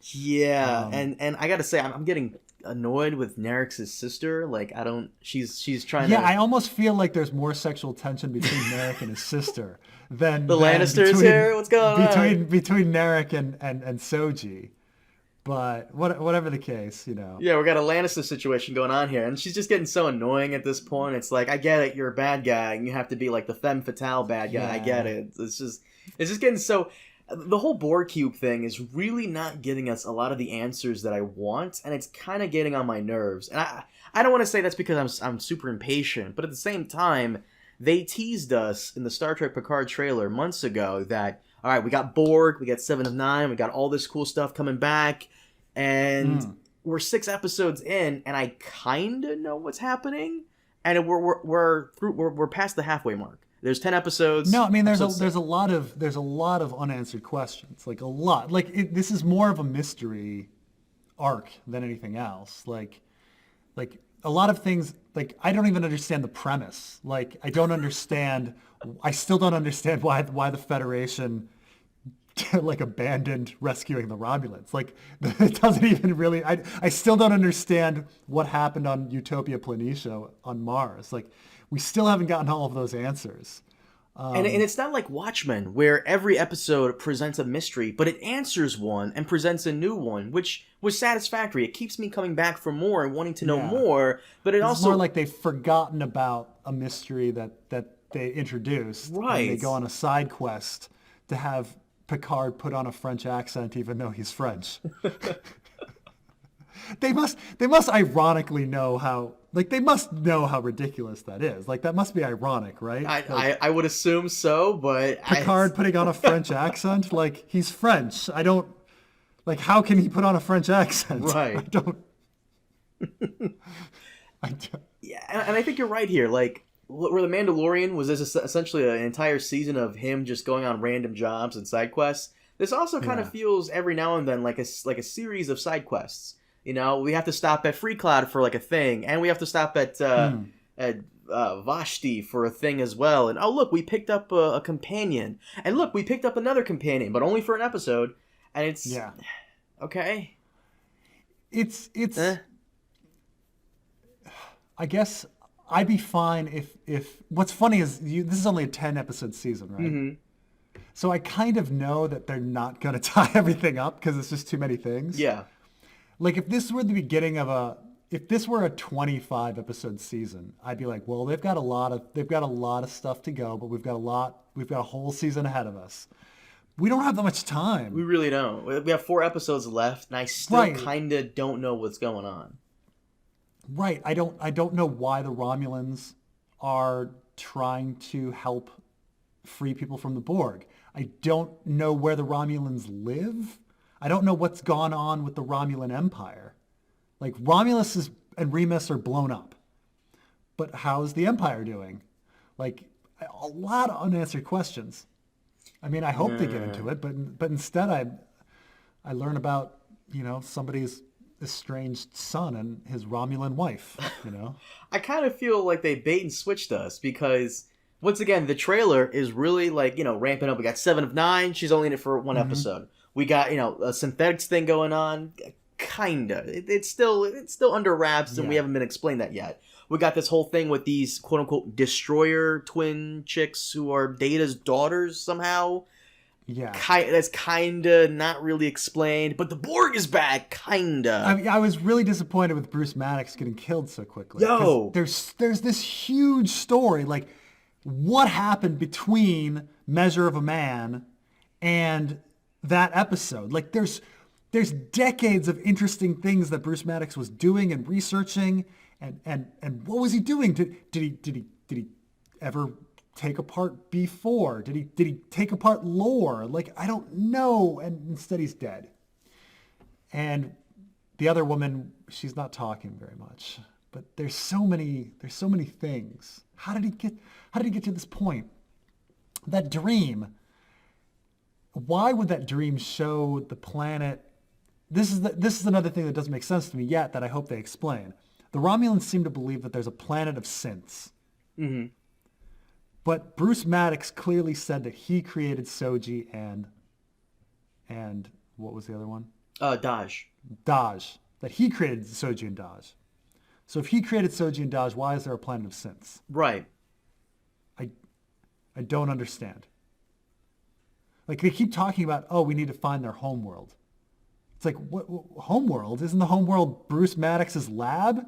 [SPEAKER 1] Yeah, and I gotta say, I'm getting annoyed with Narek's sister. Like, she's trying to...
[SPEAKER 2] Yeah, I almost feel like there's more sexual tension between Narek and his sister than...
[SPEAKER 1] The Lannisters here? What's going on?
[SPEAKER 2] Between Narek and Soji. But whatever the case,
[SPEAKER 1] Yeah, we got a Lannister situation going on here, and she's just getting so annoying at this point. It's like, I get it, you're a bad guy, and you have to be like the femme fatale bad guy. Yeah. I get it. It's just getting so... The whole Borg cube thing is really not getting us a lot of the answers that I want, and it's kind of getting on my nerves. And I don't want to say that's because I'm super impatient, but at the same time, they teased us in the Star Trek Picard trailer months ago that, all right, we got Borg, we got 7 of 9, we got all this cool stuff coming back, and we're 6 episodes in, and I kind of know what's happening, and we're past the halfway mark. There's 10 episodes.
[SPEAKER 2] No, I mean there's a lot of unanswered questions. Like a lot. Like this is more of a mystery arc than anything else. Like a lot of things. Like I don't even understand the premise. Like I still don't understand why the Federation like abandoned rescuing the Romulans. Like it doesn't even really. I still don't understand what happened on Utopia Planitia on Mars. Like. We still haven't gotten all of those answers.
[SPEAKER 1] And it's not like Watchmen, where every episode presents a mystery, but it answers one and presents a new one, which was satisfactory. It keeps me coming back for more and wanting to know more, but it's also...
[SPEAKER 2] more like they've forgotten about a mystery that they introduced.
[SPEAKER 1] Right.
[SPEAKER 2] And they go on a side quest to have Picard put on a French accent even though he's French. They must ironically know how... Like, they must know how ridiculous that is. Like, that must be ironic, right?
[SPEAKER 1] I would assume so, but...
[SPEAKER 2] Picard putting on a French accent? Like, he's French. I don't... Like, how can he put on a French accent?
[SPEAKER 1] Right.
[SPEAKER 2] I don't...
[SPEAKER 1] Yeah, and I think you're right here. Like, where The Mandalorian was essentially an entire season of him just going on random jobs and side quests, this also kind of feels every now and then like a series of side quests. We have to stop at Free Cloud for like a thing, and we have to stop at Vashti for a thing as well. And oh look, we picked up a companion, and look, we picked up another companion, but only for an episode. And it's okay.
[SPEAKER 2] It's. I guess I'd be fine if. What's funny is this is only a 10-episode season, right? Mm-hmm. So I kind of know that they're not going to tie everything up because it's just too many things.
[SPEAKER 1] Yeah.
[SPEAKER 2] Like if this were the beginning of if this were a 25 episode season, I'd be like, well, they've got a lot of stuff to go, but we've got a whole season ahead of us. We don't have that much time.
[SPEAKER 1] We really don't. We have 4 episodes left, and I still kind of don't know what's going on.
[SPEAKER 2] Right. I don't know why the Romulans are trying to help free people from the Borg. I don't know where the Romulans live. I don't know what's gone on with the Romulan Empire. Like, Romulus and Remus are blown up. but how's the Empire doing? Like, a lot of unanswered questions. I mean, I hope they get into it, but instead I learn about, somebody's estranged son and his Romulan wife,
[SPEAKER 1] I kind of feel like they bait and switched us because, once again, the trailer is really like, ramping up. We got 7 of 9. She's only in it for one episode. We got, a synthetics thing going on. Kinda. It's still under wraps, and we haven't been explained that yet. We got this whole thing with these quote-unquote destroyer twin chicks who are Data's daughters somehow.
[SPEAKER 2] Yeah.
[SPEAKER 1] That's kinda not really explained, but the Borg is back, kinda.
[SPEAKER 2] I mean, I was really disappointed with Bruce Maddox getting killed so quickly.
[SPEAKER 1] Yo!
[SPEAKER 2] There's this huge story, like, what happened between Measure of a Man and that episode? Like, there's decades of interesting things that Bruce Maddox was doing and researching, and what was he doing? Did he ever take apart B4? Did he take apart lore? Like, I don't know. And instead he's dead. And the other woman, she's not talking very much. But there's so many things. How did he get to this point? That dream. Why would that dream show the planet? This is another thing that doesn't make sense to me yet that I hope they explain. The Romulans seem to believe that there's a planet of synths. Mm-hmm. But Bruce Maddox clearly said that he created Soji and what was the other one?
[SPEAKER 1] Daj.
[SPEAKER 2] Daj. That he created Soji and Daj. So if he created Soji and Daj, why is there a planet of synths?
[SPEAKER 1] Right.
[SPEAKER 2] I don't understand. Like, they keep talking about, we need to find their homeworld. It's like, what homeworld? Isn't the homeworld Bruce Maddox's lab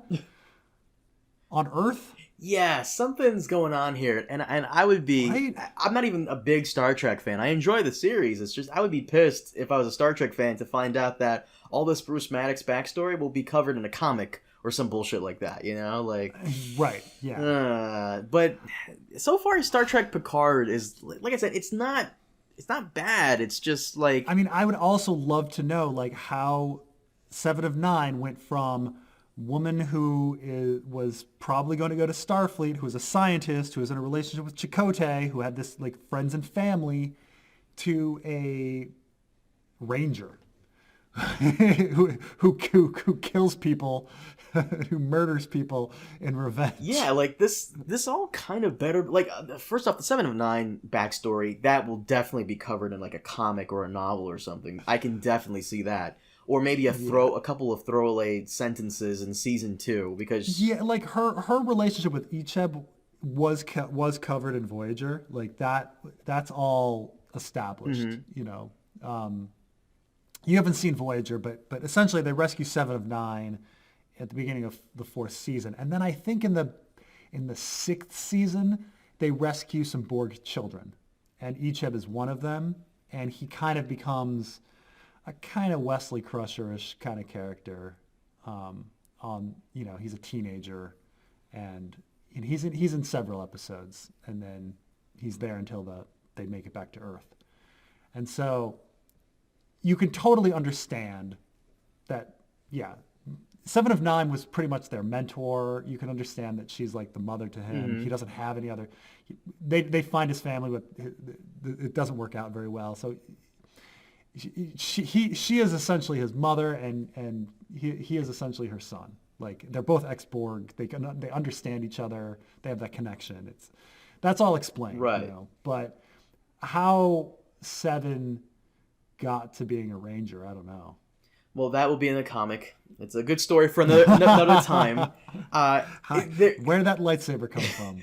[SPEAKER 2] on Earth?
[SPEAKER 1] Yeah, something's going on here, and I would be. Right? I'm not even a big Star Trek fan. I enjoy the series. It's just I would be pissed if I was a Star Trek fan to find out that all this Bruce Maddox backstory will be covered in a comic or some bullshit like that. Like.
[SPEAKER 2] Right. Yeah.
[SPEAKER 1] But so far, Star Trek Picard is, like I said, it's not bad. It's just like.
[SPEAKER 2] I mean, I would also love to know like how 7 of 9 went from woman who was probably going to go to Starfleet, who was a scientist, who was in a relationship with Chakotay, who had this like friends and family, to a ranger who kills people, who murders people in revenge.
[SPEAKER 1] Yeah, like this all kind of better. Like first off, the 7 of 9 backstory that will definitely be covered in like a comic or a novel or something. I can definitely see that. Or maybe a couple of throwaway sentences in season 2 because
[SPEAKER 2] like her relationship with Icheb was covered in Voyager. Like that's all established. Mm-hmm. You haven't seen Voyager, but essentially they rescue 7 of 9 at the beginning of the 4th season, and then I think in the 6th season they rescue some Borg children, and Icheb is one of them, and he kind of becomes a kind of Wesley Crusher-ish kind of character. He's a teenager, and he's in several episodes, and then he's there until they make it back to Earth. And so you can totally understand that, 7 of 9 was pretty much their mentor. You can understand that she's like the mother to him. Mm-hmm. He doesn't have any other. They find his family, but it doesn't work out very well. So she is essentially his mother, and he is essentially her son. Like they're both ex-Borg. They understand each other. They have that connection. That's all explained,
[SPEAKER 1] right?
[SPEAKER 2] But how 7 got to being a ranger, I don't know.
[SPEAKER 1] Well, that will be in the comic. It's a good story for another time.
[SPEAKER 2] Where did that lightsaber come from?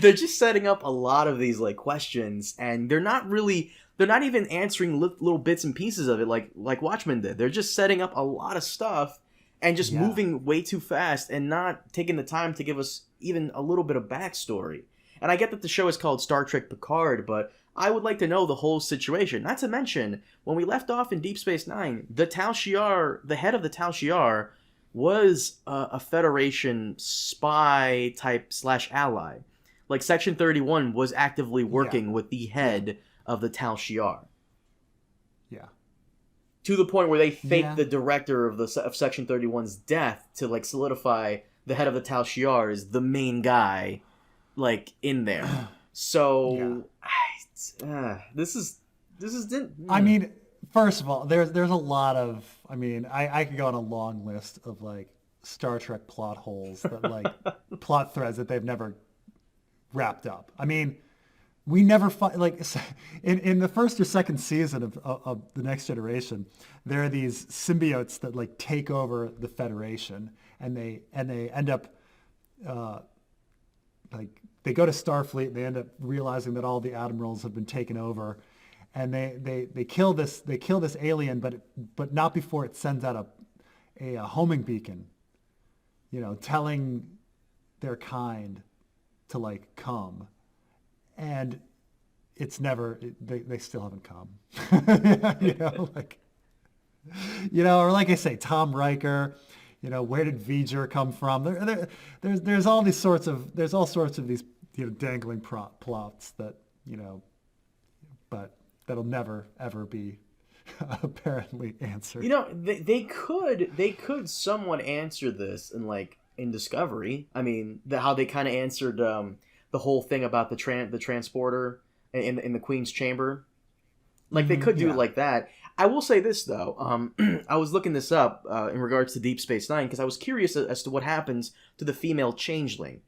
[SPEAKER 1] They're just setting up a lot of these like questions, and they're not even answering little bits and pieces of it like Watchmen did. They're just setting up a lot of stuff and just moving way too fast and not taking the time to give us even a little bit of backstory. And I get that the show is called Star Trek Picard, but I would like to know the whole situation. Not to mention, when we left off in Deep Space Nine, the Tal Shiar, the head of the Tal Shiar, was a Federation spy type / ally. Like Section 31 was actively working with the head of the Tal Shiar.
[SPEAKER 2] Yeah. To
[SPEAKER 1] the point where they faked the director of Section 31's death to like solidify the head of the Tal Shiar, is the main guy, like, in there. So, this didn't.
[SPEAKER 2] I mean, first of all, there's a lot of. I mean, I could go on a long list of like Star Trek plot holes that like plot threads that they've never wrapped up. I mean, we never find like in the first or second season of the Next Generation, there are these symbiotes that like take over the Federation, and they end up like they go to Starfleet, and they end up realizing that all the admirals have been taken over, and they kill this alien, but not before it sends out a homing beacon, you know, telling their kind to like come, and it's never they still haven't come. Or like I say, Tom Riker, you know, where did V'ger come from? There's all sorts of these, you know, dangling plots that, you know, but that'll never ever be apparently answered.
[SPEAKER 1] You know, they could somewhat answer this in Discovery. I mean, how they kind of answered the whole thing about the transporter in the Queen's chamber. Like, they could do it like that. I will say this, though. I was looking this up in regards to Deep Space Nine because I was curious as to what happens to the female changeling.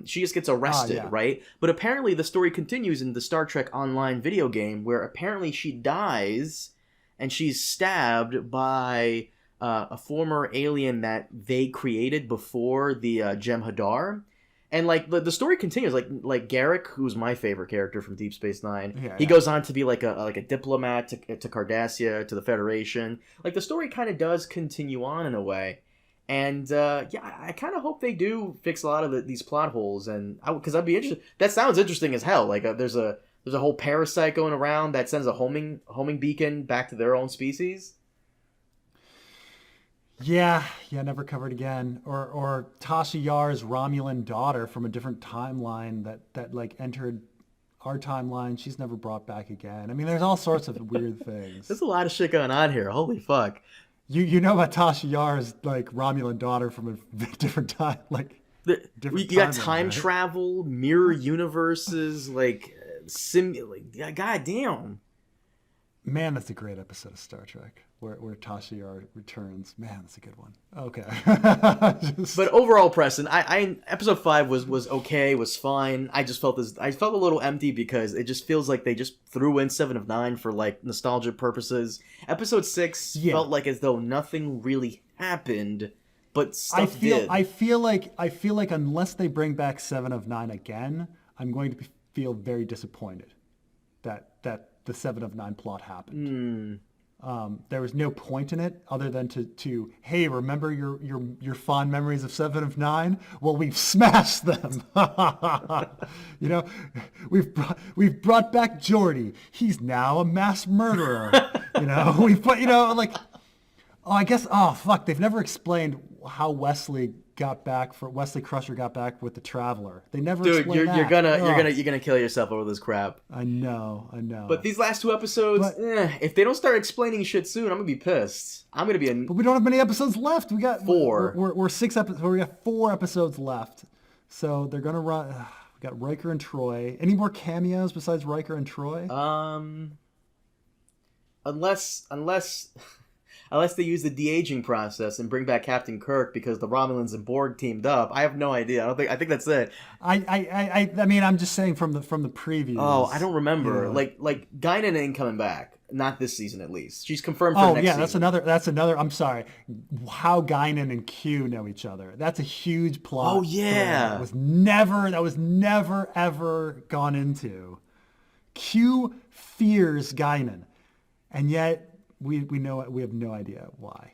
[SPEAKER 1] She just gets arrested, right? But apparently the story continues in the Star Trek Online video game, where apparently she dies and she's stabbed by a former alien that they created before the Jem'Hadar. And like the story continues, like Garrick, who's my favorite character from Deep Space Nine, he goes on to be like a diplomat to Cardassia, to the Federation. Like, the story kind of does continue on in a way, and I kind of hope they do fix a lot of these plot holes, and because I'd be interested. That sounds interesting as hell. Like, there's a whole parasite going around that sends a homing beacon back to their own species.
[SPEAKER 2] Yeah, never covered again. Or Tasha Yar's Romulan daughter from a different timeline that like entered our timeline. She's never brought back again. I mean, there's all sorts of weird things.
[SPEAKER 1] There's a lot of shit going on here. Holy fuck.
[SPEAKER 2] You know about Tasha Yar's like Romulan daughter from a different time, like
[SPEAKER 1] different. You got time travel, mirror universes, like goddamn.
[SPEAKER 2] Man, that's a great episode of Star Trek where Tasha Yar returns. Man, that's a good one. Okay.
[SPEAKER 1] But overall, Preston, I episode 5 was okay, was fine. I felt a little empty because it just feels like they just threw in 7 of 9 for like nostalgia purposes. Episode 6 felt like as though nothing really happened, but stuff did.
[SPEAKER 2] I feel like unless they bring back 7 of 9 again, I'm going to feel very disappointed that the 7 of 9 plot happened. There was no point in it other than to hey, remember your fond memories of 7 of 9? Well, we've smashed them. You know, we've brought back Geordi. He's now a mass murderer. You know, we've put, you know, like, they've never explained how Wesley Crusher got back with the Traveler. They never explained that.
[SPEAKER 1] You're gonna kill yourself over this crap.
[SPEAKER 2] I know.
[SPEAKER 1] But these last 2 episodes, if they don't start explaining shit soon, I'm gonna be pissed. But
[SPEAKER 2] we don't have many episodes left. We got
[SPEAKER 1] 4.
[SPEAKER 2] We're 6 episodes. We got 4 episodes left. So they're gonna run. We got Riker and Troy. Any more cameos besides Riker and Troy?
[SPEAKER 1] Unless they use the de-aging process and bring back Captain Kirk because the Romulans and Borg teamed up. I have no idea. I think that's it.
[SPEAKER 2] I mean, I'm just saying from the previews.
[SPEAKER 1] Oh, I don't remember. Yeah. Like Guinan ain't coming back. Not this season, at least. She's confirmed for next season.
[SPEAKER 2] That's another. I'm sorry. How Guinan and Q know each other. That's a huge plot.
[SPEAKER 1] Oh yeah.
[SPEAKER 2] That was never ever gone into. Q fears Guinan, and yet. We have no idea why.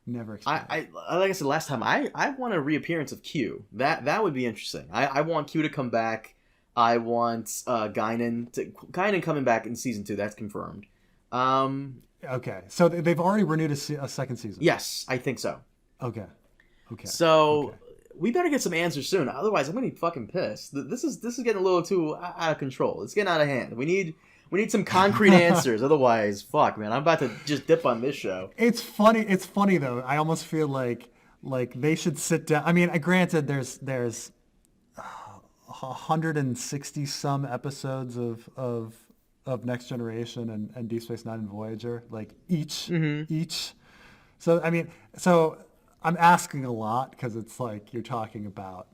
[SPEAKER 2] Never explained.
[SPEAKER 1] Like I said last time, I want a reappearance of Q. That would be interesting. I want Q to come back. I want Guinan coming back in season 2. That's confirmed.
[SPEAKER 2] Okay, so they've already renewed a second season.
[SPEAKER 1] Yes, I think so.
[SPEAKER 2] Okay.
[SPEAKER 1] So we better get some answers soon. Otherwise, I'm gonna be fucking pissed. This is getting a little too out of control. It's getting out of hand. We need some concrete answers. Otherwise, fuck, man. I'm about to just dip on this show.
[SPEAKER 2] It's funny though. I almost feel like Like they should sit down. I mean, granted, there's 160 some episodes of Next Generation and Deep Space Nine and Voyager, like each. So I mean, I'm asking a lot because it's like you're talking about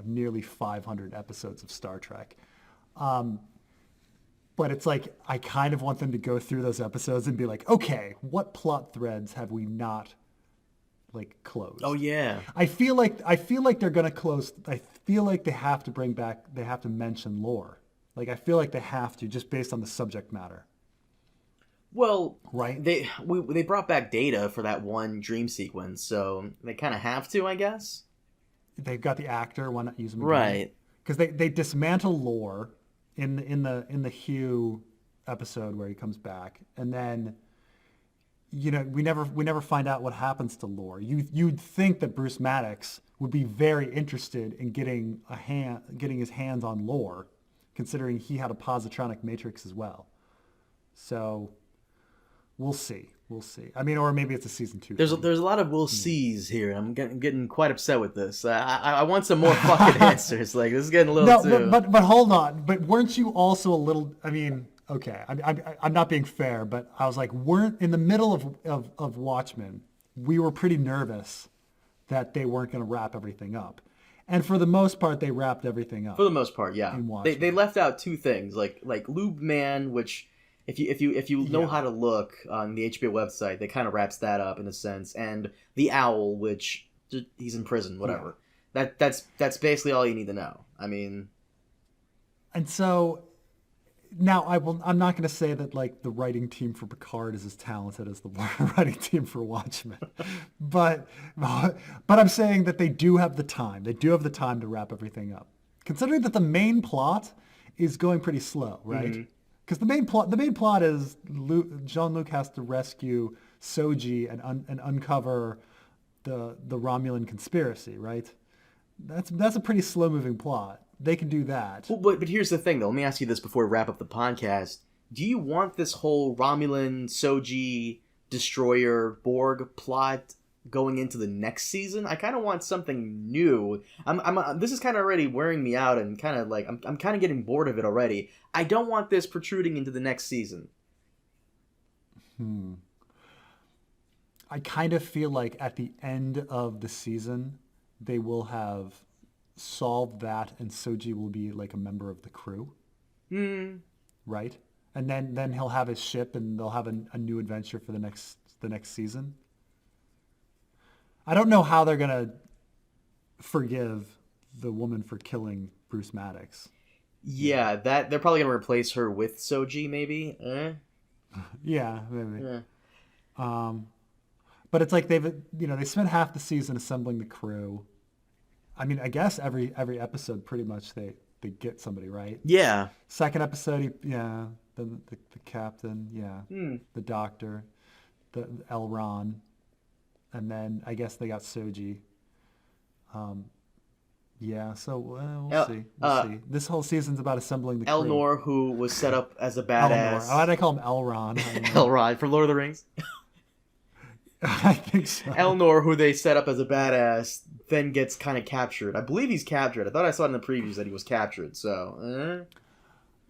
[SPEAKER 2] nearly 500 episodes of Star Trek. But it's like I kind of want them to go through those episodes and be like, okay, what plot threads have we not closed?
[SPEAKER 1] Oh yeah.
[SPEAKER 2] I feel like they're gonna close. I feel like they have to bring back. They have to mention lore. Like I feel like they have to just based on the subject matter.
[SPEAKER 1] Well,
[SPEAKER 2] right.
[SPEAKER 1] They brought back Data for that one dream sequence, so they kind of have to, I guess.
[SPEAKER 2] They've got the actor. Why not use him again?
[SPEAKER 1] Right.
[SPEAKER 2] Because they dismantle lore in the Hugh episode where he comes back, and then we never find out what happens to lore. You'd think that Bruce Maddox would be very interested in getting his hands on lore, considering he had a positronic matrix as well. So we'll see. I mean, or maybe it's a season 2.
[SPEAKER 1] There's a lot of we'll sees here. I'm getting quite upset with this. I want some more fucking answers. Like this is getting a little too.
[SPEAKER 2] But hold on. But weren't you also a little? I mean, okay. I'm not being fair, but I was like, weren't in the middle of Watchmen, we were pretty nervous that they weren't going to wrap everything up, and for the most part, they wrapped everything up.
[SPEAKER 1] For the most part, yeah. They left out 2 things, like Lube Man, which. If you know how to look on the HBO website, they kind of wraps that up in a sense, and the Owl, which he's in prison, whatever. Yeah. That's basically all you need to know. I mean,
[SPEAKER 2] and so now I'm not going to say that like the writing team for Picard is as talented as the writing team for Watchmen, but I'm saying that they do have the time. They do have the time to wrap everything up, considering that the main plot is going pretty slow, right? Mm-hmm. Because the main plot is Jean-Luc has to rescue Soji and uncover the Romulan conspiracy, right? That's a pretty slow moving plot. They can do that.
[SPEAKER 1] Well, but here's the thing, though. Let me ask you this before we wrap up the podcast: do you want this whole Romulan Soji destroyer Borg plot going into the next season? I kind of want something new. This is kind of already wearing me out, and kind of like I'm kind of getting bored of it already. I don't want this protruding into the next season.
[SPEAKER 2] I kind of feel like at the end of the season, they will have solved that, and Soji will be like a member of the crew. Right? And then he'll have his ship, and they'll have a new adventure for the next season. I don't know how they're gonna forgive the woman for killing Bruce Maddox.
[SPEAKER 1] Yeah, that they're probably gonna replace her with Soji, maybe.
[SPEAKER 2] Yeah, maybe. Yeah. But it's like they spent half the season assembling the crew. I mean, I guess every episode pretty much they get somebody, right?
[SPEAKER 1] Yeah.
[SPEAKER 2] Second episode, the captain, the doctor, the L. Ron. And then I guess they got Soji. So we'll see. We'll see. This whole season's about assembling the crew.
[SPEAKER 1] Elnor, who was set up as a badass.
[SPEAKER 2] Why did I call him Elron?
[SPEAKER 1] Elrond from Lord of the Rings.
[SPEAKER 2] I think so.
[SPEAKER 1] Elnor, who they set up as a badass, then gets kind of captured. I believe he's captured. I thought I saw in the previews that he was captured. So.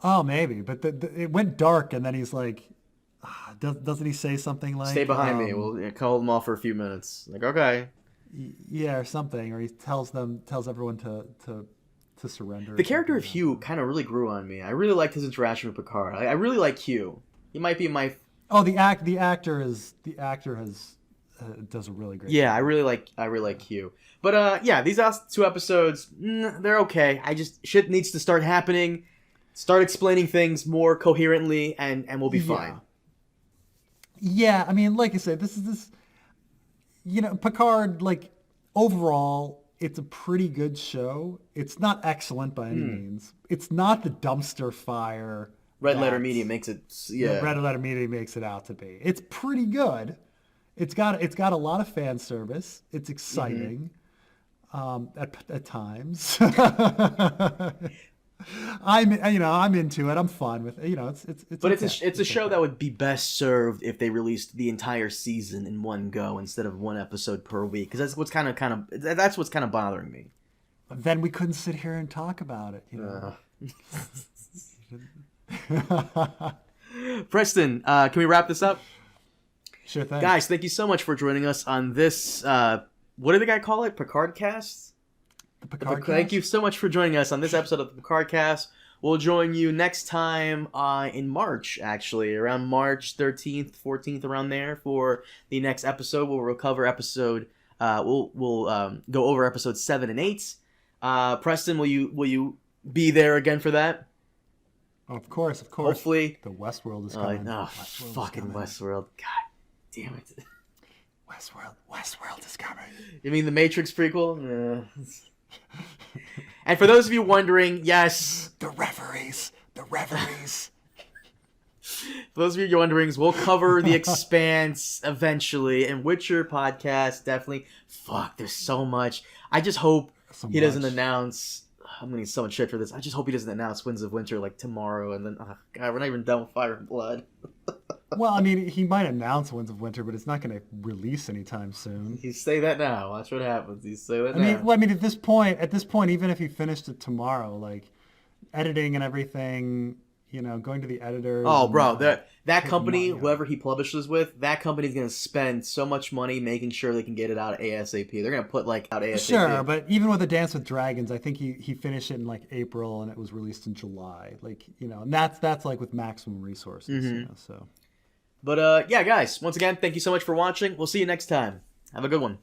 [SPEAKER 2] Oh, maybe, but it went dark, and then he's like. Doesn't he say something like...
[SPEAKER 1] Stay behind me. We'll call them off for a few minutes. Like, okay.
[SPEAKER 2] Yeah, or something. Or he tells everyone to surrender.
[SPEAKER 1] The character of Hugh kind of really grew on me. I really liked his interaction with Picard. I really like Hugh. He might be my...
[SPEAKER 2] Oh, the actor does a really great
[SPEAKER 1] job. I really like Hugh. But these last 2 episodes, they're okay. Shit needs to start happening. Start explaining things more coherently, and we'll be fine.
[SPEAKER 2] Yeah, I mean, like I said, this is Picard, like, overall, it's a pretty good show. It's not excellent by any means. It's not the dumpster fire.
[SPEAKER 1] Red Letter Media makes it,
[SPEAKER 2] Red Letter Media makes it out to be. It's pretty good. It's got a lot of fan service. It's exciting at times. I'm into it. I'm fine with it.
[SPEAKER 1] But it's a show that would be best served if they released the entire season in one go instead of one episode per week, because that's what's kind of bothering me.
[SPEAKER 2] Then we couldn't sit here and talk about it.
[SPEAKER 1] Preston, can we wrap this up?
[SPEAKER 2] Sure thing.
[SPEAKER 1] Guys, thank you so much for joining us on this. What did the guy call it? Picard-Cast?
[SPEAKER 2] The Picard-Cast?
[SPEAKER 1] Thank you so much for joining us on this episode of the Picard-Cast. We'll join you next time in March, actually, around March 13th, 14th, around there for the next episode. We'll recover episode. We'll go over episodes 7 and 8. Preston, will you be there again for that?
[SPEAKER 2] Of course.
[SPEAKER 1] Hopefully,
[SPEAKER 2] the Westworld is coming.
[SPEAKER 1] Fucking Westworld! God damn it!
[SPEAKER 2] Westworld is coming.
[SPEAKER 1] You mean the Matrix prequel? And for those of you wondering, yes,
[SPEAKER 2] the referees.
[SPEAKER 1] For those of you wondering, we'll cover The Expanse eventually, and Witcher podcast definitely. Fuck, there's so much. I just hope he doesn't announce. I'm gonna get so much shit for this. I just hope he doesn't announce Winds of Winter like tomorrow, and then God, we're not even done with Fire and Blood.
[SPEAKER 2] Well, I mean, he might announce Winds of Winter, but it's not going to release anytime soon.
[SPEAKER 1] You say that now. Watch what happens. You say that now.
[SPEAKER 2] I mean, at this point, even if he finished it tomorrow, like editing and everything, going to the editors.
[SPEAKER 1] Oh, bro, that company, whoever he publishes with, that company's going to spend so much money making sure they can get it out ASAP. They're going to put out ASAP.
[SPEAKER 2] Sure, but even with A Dance with Dragons, I think he finished it in April and it was released in July. And that's with maximum resources. So.
[SPEAKER 1] But yeah, guys, once again, thank you so much for watching. We'll see you next time. Have a good one.